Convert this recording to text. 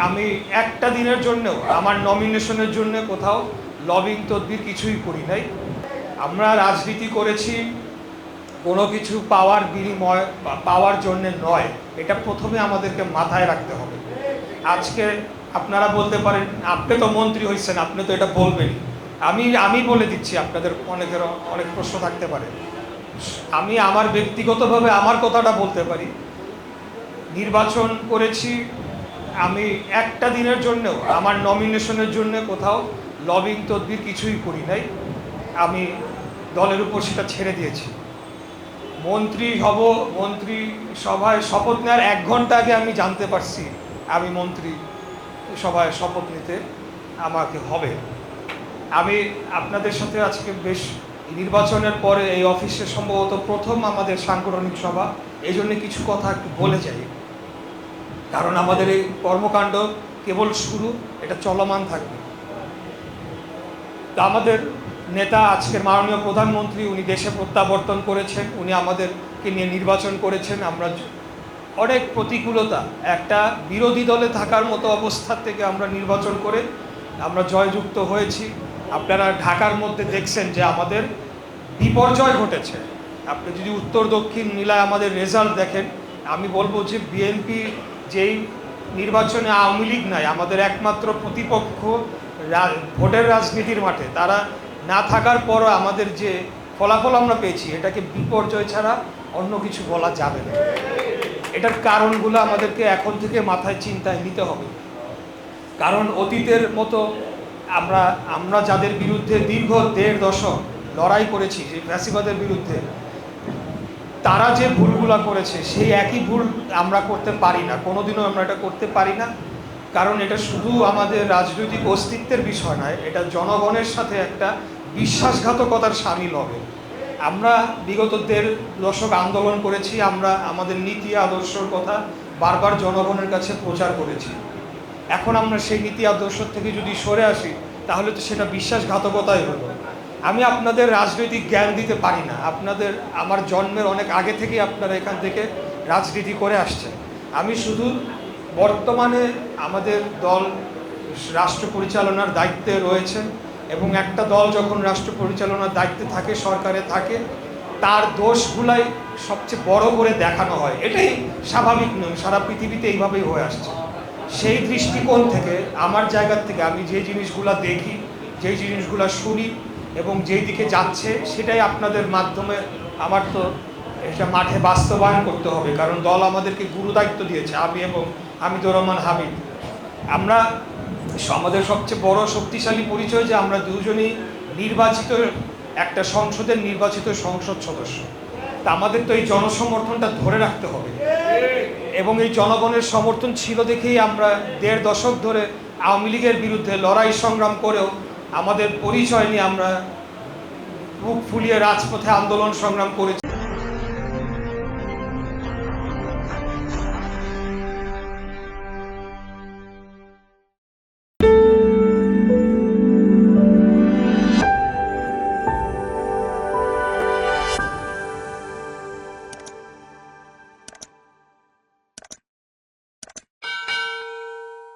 আমি একটা দিনের জন্যও আমার নমিনেশনের জন্য কোথাও লবিং তদবির কিছুই করি নাই। আমরা রাজনীতি করেছি কোনো কিছু পাওয়ার বিনিময় বা পাওয়ার জন্য নয়, এটা প্রথমে আমাদেরকে মাথায় রাখতে হবে। আজকে আপনারা বলতে পারেন আপনি তো মন্ত্রী হয়েছেন, আপনি তো এটা বলবেনই। আমি বলে দিচ্ছি, আপনাদের অনেকের অনেক প্রশ্ন থাকতে পারে। আমি আমার ব্যক্তিগতভাবে আমার কথাটা বলতে পারি। নির্বাচন করেছি আমি একটা দিনের জন্যও আমার নমিনেশনের জন্য কোথাও লবিং তদবির কিছুই করি নাই। আমি দলের উপর সেটা ছেড়ে দিয়েছি। মন্ত্রী হব, মন্ত্রী সভায় শপথ নেওয়ার 1 ঘন্টা আগে আমি জানতে পারছি আমি মন্ত্রী সভায় শপথ নিতে আমাকে হবে। আমি আপনাদের সাথে আজকে বেশ নির্বাচনের পরে এই অফিসে সম্ভবত প্রথম আমাদের সাংগঠনিক সভা, এই জন্য কিছু কথা একটু বলে যাই। কারণ আমাদের এই কর্মকাণ্ড কেবল শুরু, এটা চলমান থাকবে। তা আমাদের নেতা আজকের মাননীয় প্রধানমন্ত্রী, উনি দেশে প্রত্যাবর্তন করেছেন, উনি আমাদেরকে নিয়ে নির্বাচন করেছেন। আমরা অনেক প্রতিকূলতা, একটা বিরোধী দলে থাকার মতো অবস্থা থেকে আমরা নির্বাচন করে আমরা জয়যুক্ত হয়েছি। আপনারা ঢাকার মধ্যে দেখছেন যে আমাদের বিপর্যয় ঘটেছে। আপনি যদি উত্তর দক্ষিণ মিলায় আমাদের রেজাল্ট দেখেন, আমি বলবো যে বিএনপি যেই নির্বাচনে আওয়ামী লীগ নাই, আমাদের একমাত্র প্রতিপক্ষ ভোটের রাজনীতির মাঠে, তারা না থাকার পরও আমাদের যে ফলাফল আমরা পেয়েছি, এটাকে বিপর্যয় ছাড়া অন্য কিছু বলা যাবে না। এটার কারণগুলো আমাদেরকে এখন থেকে মাথায় চিন্তায় নিতে হবে। কারণ অতীতের মতো আমরা যাদের বিরুদ্ধে দীর্ঘ 1.5 দশক লড়াই করেছি, যে ফ্যাসিবাদের বিরুদ্ধে, তারা যে ভুলগুলো করেছে সেই একই ভুল আমরা করতে পারি না, কোনোদিনও আমরা এটা করতে পারি না। কারণ এটা শুধু আমাদের রাজনৈতিক অস্তিত্বের বিষয় নয়, এটা জনগণের সাথে একটা বিশ্বাসঘাতকতার সামিল হবে। আমরা বিগত 1.5 দশক আন্দোলন করেছি, আমরা আমাদের নীতি আদর্শর কথা বারবার জনগণের কাছে প্রচার করেছি। এখন আমরা সেই নীতি আদর্শ থেকে যদি সরে আসি, তাহলে তো সেটা বিশ্বাসঘাতকতাই হলো। আমি আপনাদের রাজনৈতিক জ্ঞান দিতে পারি না। আমার জন্মের অনেক আগে থেকে আপনারা এখান থেকে রাজনীতি করে আসছেন। আমি শুধু বর্তমানে আমাদের দল রাষ্ট্র পরিচালনার দায়িত্বে রয়েছেন, এবং একটা দল যখন রাষ্ট্র পরিচালনার দায়িত্বে থাকে, সরকারে থাকে, তার দোষগুলাই সবচেয়ে বড় করে দেখানো হয়। এটাই স্বাভাবিক নয়, সারা পৃথিবীতে এইভাবেই হয়ে আসছে। সেই দৃষ্টিকোণ থেকে আমার জায়গার থেকে আমি যে জিনিসগুলো দেখি, যেই জিনিসগুলো শুনি এবং যেই দিকে যাচ্ছে, সেটাই আপনাদের মাধ্যমে আমার তো এটা মাঠে বাস্তবায়ন করতে হবে। কারণ দল আমাদেরকে গুরু দায়িত্ব দিয়েছে, আমি এবং হামিদুর রহমান হামিদ। আমাদের সবচেয়ে বড় শক্তিশালী পরিচয় যে আমরা দুজনেই নির্বাচিত, একটা সংসদের নির্বাচিত সংসদ সদস্য। তা আমাদের তো এই জনসমর্থনটা ধরে রাখতে হবে, এবং এই জনগণের সমর্থন ছিল দেখেই আমরা 1.5 দশক ধরে আওয়ামী লীগের বিরুদ্ধে লড়াই সংগ্রাম করেও আমাদের পরিচয় নিয়ে আমরা বুক ফুলিয়ে রাজপথে আন্দোলন সংগ্রাম করেছি।